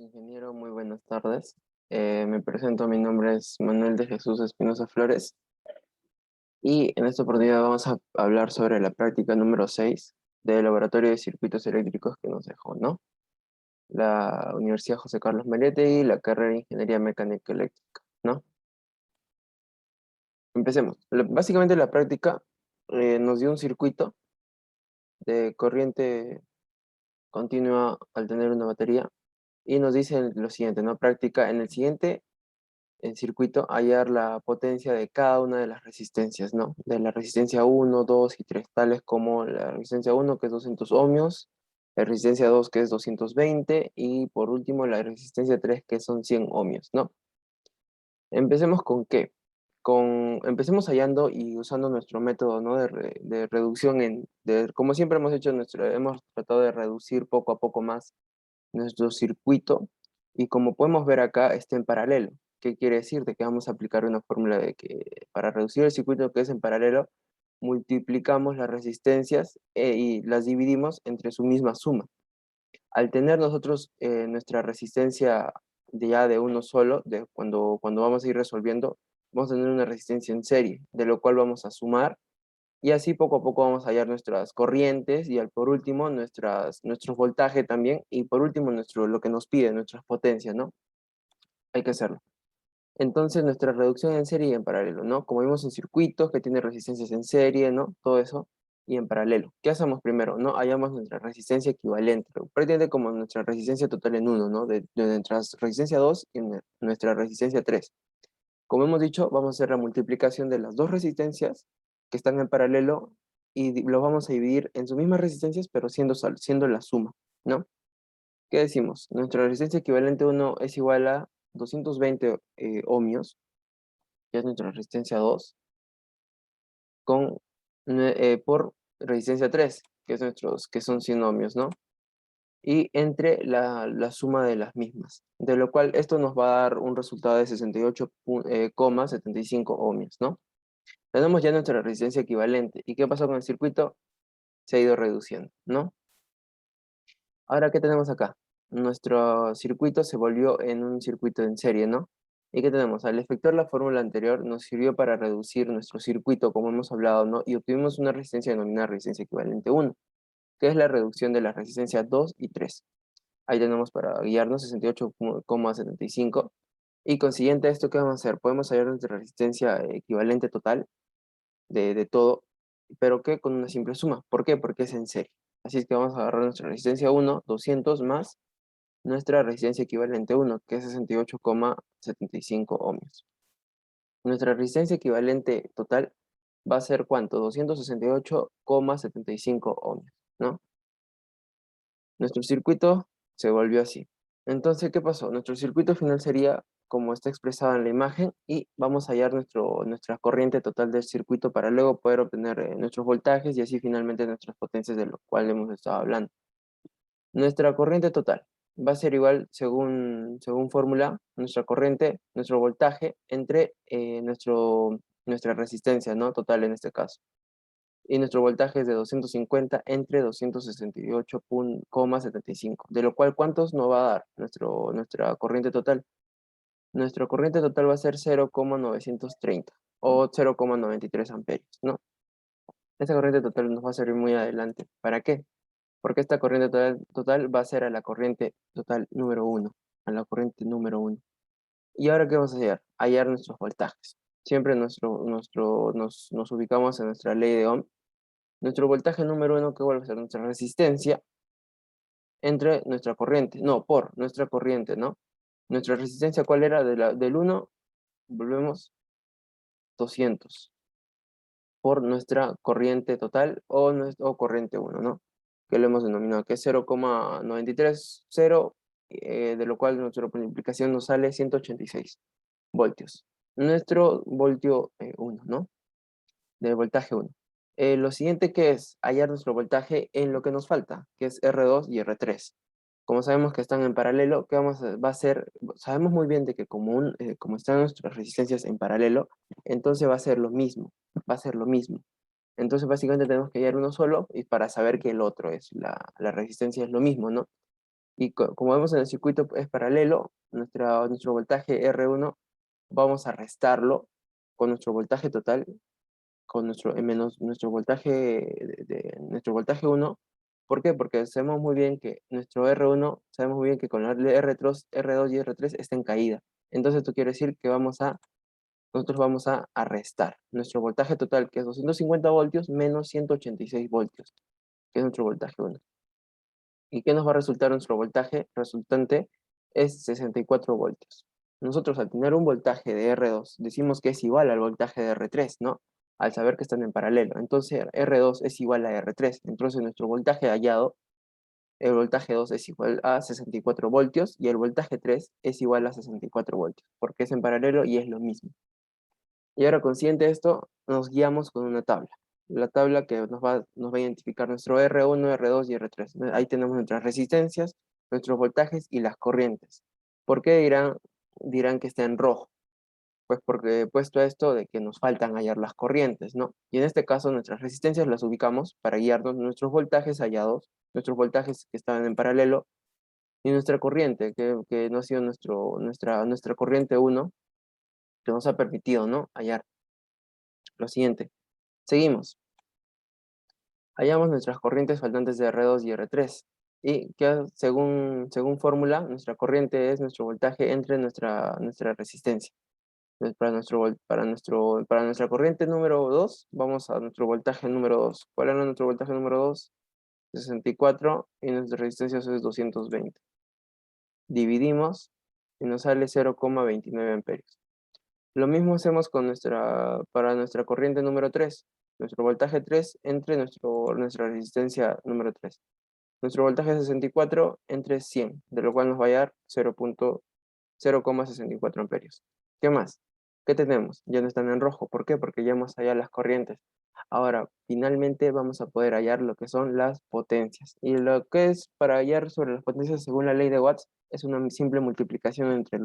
Ingeniero, muy buenas tardes. Me presento, mi nombre es Manuel de Jesús Espinosa Flores y en esta oportunidad vamos a hablar sobre la práctica número 6 del Laboratorio de Circuitos Eléctricos que nos dejó, ¿no? La Universidad José Carlos Mariette y la carrera de Ingeniería Mecánica Eléctrica, ¿no? Empecemos. Básicamente la práctica nos dio un circuito de corriente continua al tener una batería y nos dice lo siguiente, ¿no? Práctica en el siguiente el circuito hallar la potencia de cada una de las resistencias, ¿no? De la resistencia uno 2 y 3 tales como la resistencia uno que es 200 ohmios, la resistencia 2 que es 220 y por último la resistencia 3 que son 100 ohmios, ¿no? Empecemos con qué? Empecemos hallando y usando nuestro método, ¿no? De reducción, como siempre hemos hecho, hemos tratado de reducir poco a poco más nuestro circuito y como podemos ver acá está en paralelo. ¿Qué quiere decir? De que vamos a aplicar una fórmula de que para reducir el circuito que es en paralelo, multiplicamos las resistencias y las dividimos entre su misma suma. Al tener nosotros nuestra resistencia ya de uno solo, cuando vamos a ir resolviendo, vamos a tener una resistencia en serie, de lo cual vamos a sumar y así poco a poco vamos a hallar nuestras corrientes y por último nuestro voltaje también y por último lo que nos pide, nuestras potencias, ¿no? Hay que hacerlo. Entonces nuestra reducción en serie y en paralelo, ¿no? Como vimos en circuitos que tienen resistencias en serie, ¿no? Todo eso y en paralelo. ¿Qué hacemos primero? ¿No? Hallamos nuestra resistencia equivalente, prácticamente como nuestra resistencia total en uno, ¿no? De nuestra resistencia 2 y nuestra resistencia 3. Como hemos dicho, vamos a hacer la multiplicación de las dos resistencias que están en paralelo y los vamos a dividir en sus mismas resistencias, pero siendo la suma, ¿no? ¿Qué decimos? Nuestra resistencia equivalente uno es igual a 220 ohmios, que es nuestra resistencia 2, por resistencia 3, que son 100 ohmios, ¿no? Y entre la suma de las mismas, de lo cual esto nos va a dar un resultado de 68,75 ohmios, ¿no? Tenemos ya nuestra resistencia equivalente. ¿Y qué pasó con el circuito? Se ha ido reduciendo, ¿no? Ahora, ¿qué tenemos acá? Nuestro circuito se volvió en un circuito en serie, ¿no? ¿Y qué tenemos? Al efectuar la fórmula anterior, nos sirvió para reducir nuestro circuito, como hemos hablado, ¿no? Y obtuvimos una resistencia denominada resistencia equivalente 1, que es la reducción de las resistencias 2 y 3. Ahí tenemos para guiarnos 68,75. Y consiguiente a esto, ¿qué vamos a hacer? Podemos hallar nuestra resistencia equivalente total de todo, pero que con una simple suma. ¿Por qué? Porque es en serie. Así es que vamos a agarrar nuestra resistencia 1, 200 más nuestra resistencia equivalente 1, que es 68,75 ohmios. Nuestra resistencia equivalente total va a ser ¿cuánto? 268,75 ohmios, ¿no? Nuestro circuito se volvió así. Entonces, ¿qué pasó? Nuestro circuito final sería como está expresado en la imagen y vamos a hallar nuestra corriente total del circuito para luego poder obtener nuestros voltajes y así finalmente nuestras potencias de lo cual hemos estado hablando. Nuestra corriente total va a ser igual, según fórmula, nuestra corriente, nuestro voltaje entre nuestra resistencia, ¿no? Total en este caso. Y nuestro voltaje es de 250 entre 268,75, de lo cual, ¿cuántos nos va a dar nuestra corriente total? Nuestra corriente total va a ser 0,930 o 0,93 amperios, ¿no? Esta corriente total nos va a servir muy adelante. ¿Para qué? Porque esta corriente total va a ser a la corriente total número uno, a la corriente número uno. ¿Y ahora qué vamos a hacer? Hallar nuestros voltajes. Siempre nos ubicamos en nuestra ley de Ohm. Nuestro voltaje número uno, que vuelve a ser nuestra resistencia, entre nuestra corriente, no, por nuestra corriente, ¿no? Nuestra resistencia, ¿cuál era? Del uno volvemos 200 por nuestra corriente total o corriente uno, ¿no? Que lo hemos denominado que es 0,930, de lo cual nuestra multiplicación nos sale 186 voltios. Nuestro voltio 1, ¿no? Del voltaje 1. Lo siguiente que es hallar nuestro voltaje en lo que nos falta, que es R2 y R3. Como sabemos que están en paralelo, ¿qué va a ser? Sabemos muy bien de que como están nuestras resistencias en paralelo, entonces va a ser lo mismo, va a ser lo mismo. Entonces básicamente tenemos que hallar uno solo y para saber que el otro la resistencia es lo mismo, ¿no? Y como vemos en el circuito es paralelo, nuestro voltaje R1 vamos a restarlo con nuestro voltaje total, con menos nuestro voltaje, nuestro voltaje 1. ¿Por qué? Porque sabemos muy bien que nuestro R1, sabemos muy bien que con el R2 y R3 está en caída. Entonces esto quiere decir que nosotros vamos a restar nuestro voltaje total, que es 250 voltios, menos 186 voltios, que es nuestro voltaje 1. ¿Y qué nos va a resultar nuestro voltaje resultante? Es 64 voltios. Nosotros al tener un voltaje de R2, decimos que es igual al voltaje de R3, ¿no? Al saber que están en paralelo. Entonces R2 es igual a R3. Entonces nuestro voltaje hallado, el voltaje 2 es igual a 64 voltios y el voltaje 3 es igual a 64 voltios, porque es en paralelo y es lo mismo. Y ahora consciente de esto, nos guiamos con una tabla. La tabla que nos va a identificar nuestro R1, R2 y R3. Ahí tenemos nuestras resistencias, nuestros voltajes y las corrientes. ¿Por qué dirán que está en rojo? Pues porque he puesto esto de que nos faltan hallar las corrientes, ¿no? Y en este caso nuestras resistencias las ubicamos para guiarnos nuestros voltajes hallados, nuestros voltajes que estaban en paralelo, y nuestra corriente, que no ha sido nuestra corriente 1, que nos ha permitido, ¿no? Hallar lo siguiente. Seguimos. Hallamos nuestras corrientes faltantes de R2 y R3. Y que según fórmula, nuestra corriente es nuestro voltaje entre nuestra resistencia. Entonces, para nuestra corriente número 2, vamos a nuestro voltaje número 2. ¿Cuál era nuestro voltaje número 2? 64 y nuestra resistencia es 220. Dividimos y nos sale 0,29 amperios. Lo mismo hacemos para nuestra corriente número 3, nuestro voltaje 3 entre nuestra resistencia número 3. Nuestro voltaje es 64 entre 100, de lo cual nos va a dar 0,64 amperios. ¿Qué más? ¿Qué tenemos? Ya no están en rojo. ¿Por qué? Porque ya hemos hallado las corrientes. Ahora, finalmente vamos a poder hallar lo que son las potencias. Y lo que es para hallar sobre las potencias según la ley de Watts es una simple multiplicación entre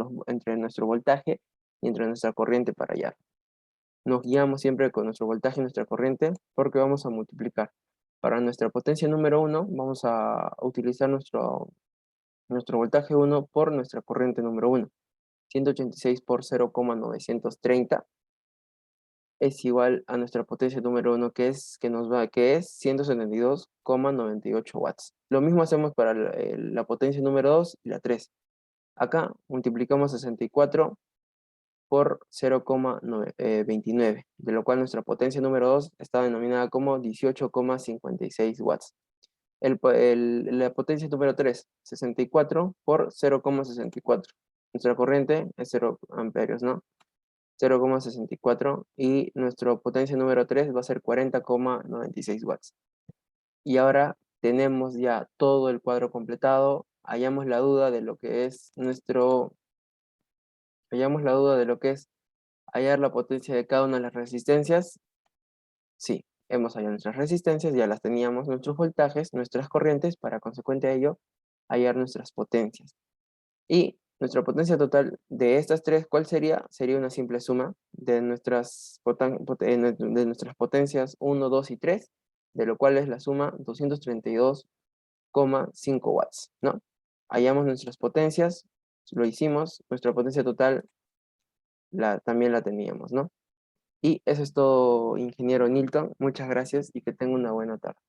nuestro voltaje y entre nuestra corriente para hallar. Nos guiamos siempre con nuestro voltaje y nuestra corriente porque vamos a multiplicar. Para nuestra potencia número 1 vamos a utilizar nuestro voltaje 1 por nuestra corriente número 1. 186 por 0,930 es igual a nuestra potencia número 1 que es 172,98 watts. Lo mismo hacemos para la potencia número 2 y la 3. Acá multiplicamos 64 por 0,29, de lo cual nuestra potencia número 2 está denominada como 18,56 watts. La potencia número 3, 64 por 0,64. Nuestra corriente es 0 amperios, ¿no? 0,64 y nuestra potencia número 3 va a ser 40,96 watts. Y ahora tenemos ya todo el cuadro completado. Hallamos la duda de lo que es hallar la potencia de cada una de las resistencias. Sí, hemos hallado nuestras resistencias, ya las teníamos, nuestros voltajes, nuestras corrientes, para consecuente a ello, hallar nuestras potencias. Y nuestra potencia total de estas tres, ¿cuál sería? Sería una simple suma de de nuestras potencias 1, 2 y 3, de lo cual es la suma 232,5 watts, ¿no? Hallamos nuestras potencias, lo hicimos, nuestra potencia total también la teníamos, ¿no? Y eso es todo, ingeniero Nilton. Muchas gracias y que tenga una buena tarde.